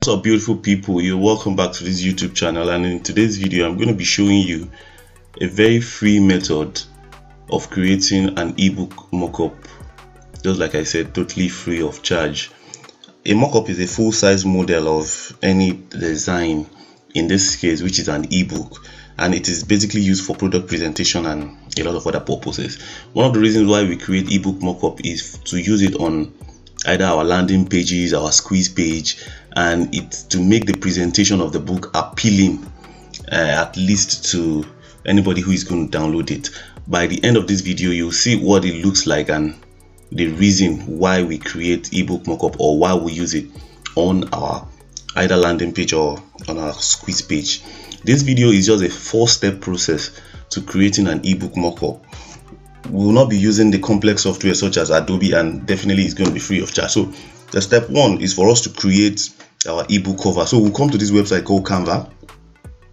What's up, beautiful people? You're welcome back to this YouTube channel, and in today's video I'm going to be showing you a very free method of creating an ebook mockup. Just like I said, totally free of charge. A mockup is a full-size model of any design, in this case which is an ebook, and it is basically used for product presentation and a lot of other purposes. One of the reasons why we create ebook mockup is to use it on either our landing pages, our squeeze page, and it's to make the presentation of the book appealing, at least to anybody who is going to download it. By the end of this video, you'll see what it looks like and the reason why we create ebook mockup, or why we use it on our either landing page or on our squeeze page. This video is just a 4-step process to creating an ebook mockup. We will not be using the complex software such as Adobe, and definitely it's going to be free of charge. So the step 1 is for us to create our ebook cover. So we'll come to this website called Canva.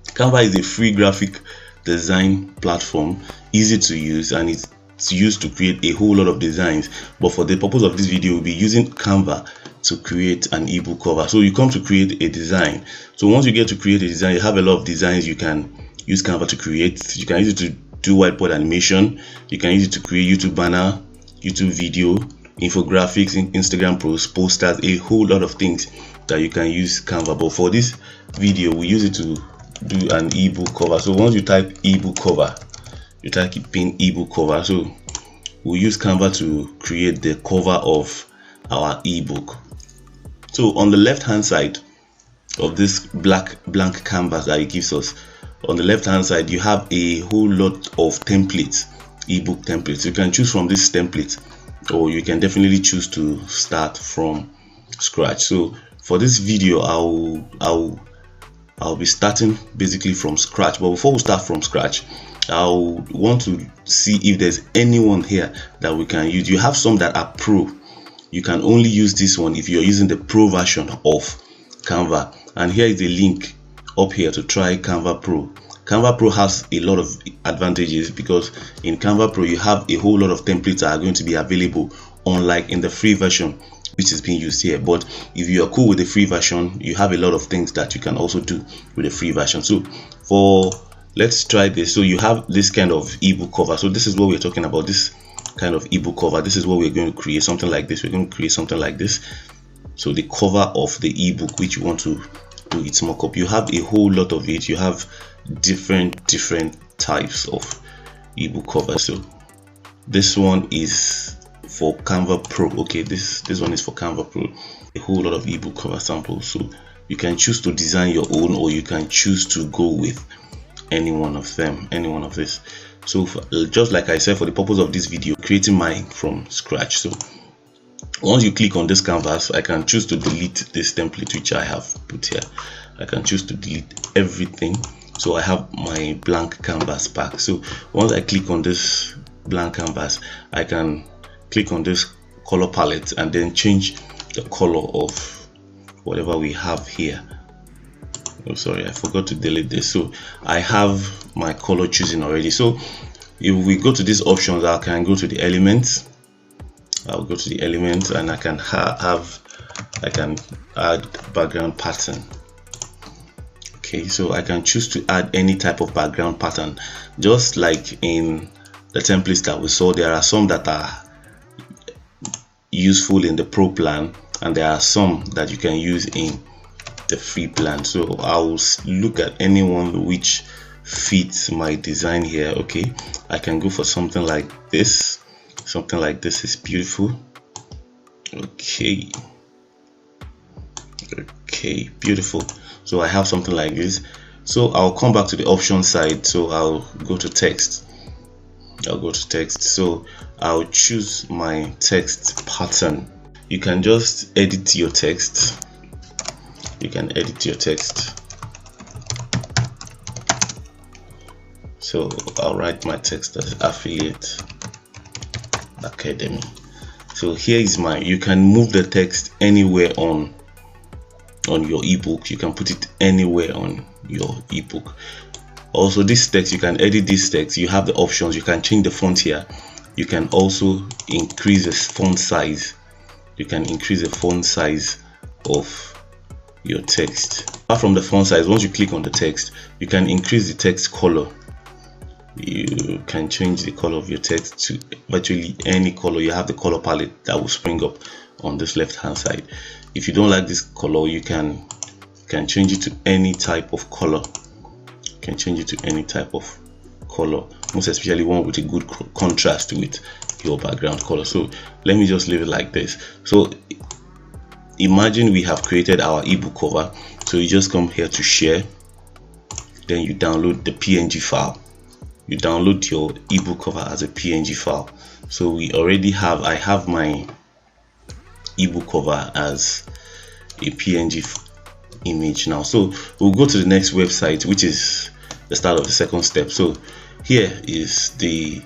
Canva is a free graphic design platform, easy to use, and it's used to create a whole lot of designs. But for the purpose of this video, we'll be using Canva to create an ebook cover. So you come to create a design. So once you get to create a design, you have a lot of designs you can use Canva to create. You can use it to do whiteboard animation, you can use it to create YouTube banner, YouTube video, infographics, Instagram posts, posters, a whole lot of things that you can use Canva. But for this video, we use it to do an ebook cover. So once you type ebook cover, you type in ebook cover. So we'll use Canva to create the cover of our ebook. So on the left hand side of this blank canvas that it gives us, on the left hand side you have a whole lot of templates, ebook templates. You can choose from this template, or you can definitely choose to start from scratch. So for this video, I'll be starting basically from scratch. But before we start from scratch, I'll want to see if there's anyone here that we can use. You have some that are pro. You can only use this one if you're using the pro version of Canva, and here is a link up here to try Canva Pro. Canva Pro has a lot of advantages, because in Canva Pro you have a whole lot of templates that are going to be available, unlike in the free version which is being used here. But if you are cool with the free version, you have a lot of things that you can also do with the free version. So let's try this. So you have this kind of ebook cover. So this is what we're talking about, this kind of ebook cover. This is what we're going to create, something like this. We're going to create something like this. So the cover of the ebook which you want to do its mockup, you have a whole lot of it. You have different types of ebook covers. So this one is for Canva Pro. Okay, this one is for Canva Pro. A whole lot of ebook cover samples. So you can choose to design your own, or you can choose to go with any one of them, any one of this. So just like I said, for the purpose of this video, creating mine from scratch. So once you click on this canvas, I can choose to delete this template which I have put here. I can choose to delete everything. So I have my blank canvas back. So once I click on this blank canvas, I can click on this color palette and then change the color of whatever we have here. Oh, sorry, I forgot to delete this. So I have my color choosing already. So if we go to these options, I can go to the elements. I'll go to the elements, and I can add background pattern. Okay, so I can choose to add any type of background pattern. Just like in the templates that we saw, there are some that are useful in the pro plan, and there are some that you can use in the free plan. So I'll look at anyone which fits my design here. Okay, I can go for something like this. Something like this is beautiful. Okay, beautiful. So I have something like this. So I'll come back to the option side. So I'll go to text. So I'll choose my text pattern. You can just edit your text. So I'll write my text as affiliate academy. So here is you can move the text anywhere on your ebook. You can put it anywhere on your ebook. Also, this text, you can edit this text. You have the options. You can change the font here. You can also increase the font size. You can increase the font size of your text. Apart from the font size, once you click on the text, you can increase the text color. You can change the color of your text to virtually any color. You have the color palette that will spring up on this left hand side. If you don't like this color, you can change it to any type of color. You can change it to any type of color, most especially one with a good contrast with your background color. So let me just leave it like this. So imagine we have created our ebook cover. So you just come here to share, then you download the PNG file. You download your ebook cover as a PNG file. So we already have, I have my ebook cover as a PNG image now. So we'll go to the next website, which is the start of the second step. So here is the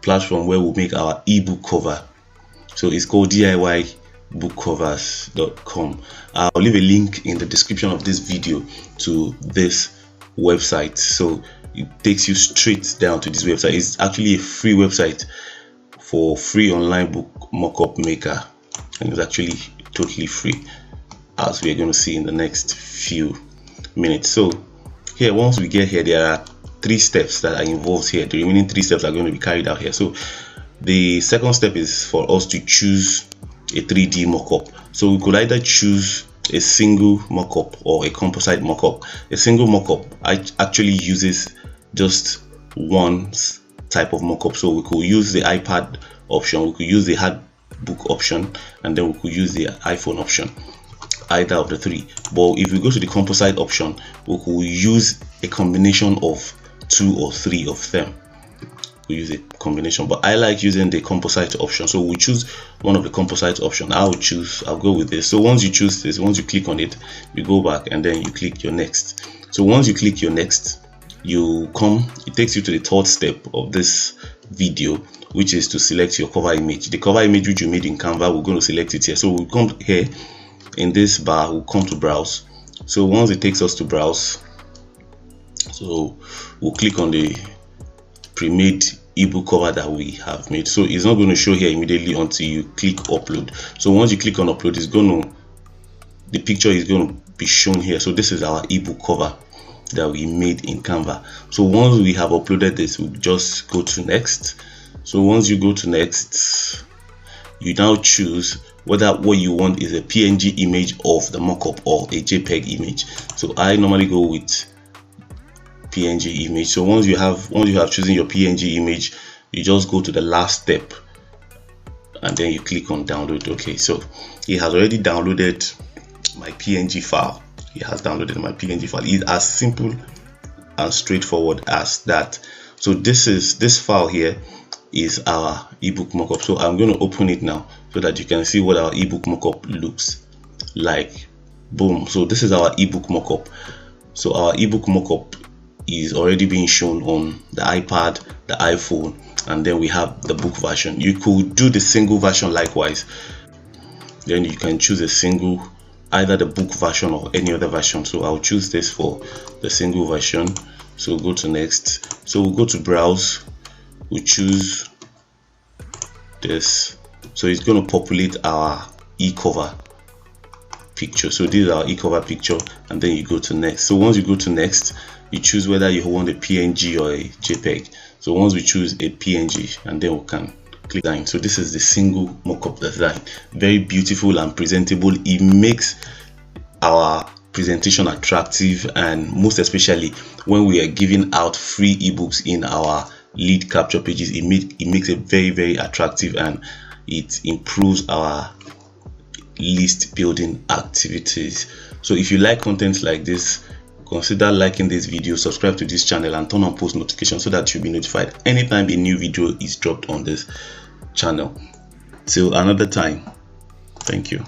platform where we'll make our ebook cover. So it's called DIYbookcovers.com. I'll leave a link in the description of this video to this website, so it takes you straight down to this website. It's actually a free website for free online book mockup maker, and it's actually totally free, as we're going to see in the next few minutes. So here, once we get here, there are 3 steps that are involved here. The remaining 3 steps are going to be carried out here. So the second step is for us to choose a 3D mockup. So we could either choose a single mockup or a composite mockup. A single mockup actually uses just one type of mockup. So we could use the iPad option, we could use the hard book option, and then we could use the iPhone option, either of the 3. But if we go to the composite option, we could use a combination of 2 or 3 of them. We use a combination, but I like using the composite option. So we choose one of the composite option. I'll go with this. So once you choose this, once you click on it, you go back and then you click your next. So once you click your next, it takes you to the 3rd step of this video, which is to select your cover image. The cover image which you made in Canva, we're going to select it here. So we'll come here in this bar, we'll come to browse. So once it takes us to browse, so we'll click on the pre-made ebook cover that we have made. So it's not going to show here immediately until you click upload. So once you click on upload, the picture is going to be shown here. So this is our ebook cover that we made in Canva. So once we have uploaded this, we'll just go to next. So once you go to next, you now choose whether what you want is a PNG image of the mockup or a JPEG image. So I normally go with PNG image. So once you have chosen your PNG image, you just go to the last step and then you click on download. Okay, so it has already downloaded my PNG file. It has downloaded my PNG file. It's as simple and straightforward as that. So this file here is our ebook mockup. So I'm going to open it now so that you can see what our ebook mockup looks like. Boom. So this is our ebook mockup. So our ebook mockup is already being shown on the iPad, the iPhone, and then we have the book version. You could do the single version likewise. Then you can choose a single, either the book version or any other version. So I'll choose this for the single version. So go to next. So we'll go to browse, we'll choose this. So it's going to populate our e-cover picture. So this is our e-cover picture, and then you go to next. So once you go to next, you choose whether you want a PNG or a JPEG. So once we choose a PNG, and then we can click design. So this is the single mockup design. Very beautiful and presentable. It makes our presentation attractive, and most especially when we are giving out free ebooks in our lead capture pages, it makes it very, very attractive, and it improves our list building activities. So if you like content like this, consider liking this video, subscribe to this channel, and turn on post notifications so that you'll be notified anytime a new video is dropped on this channel. Till another time, thank you.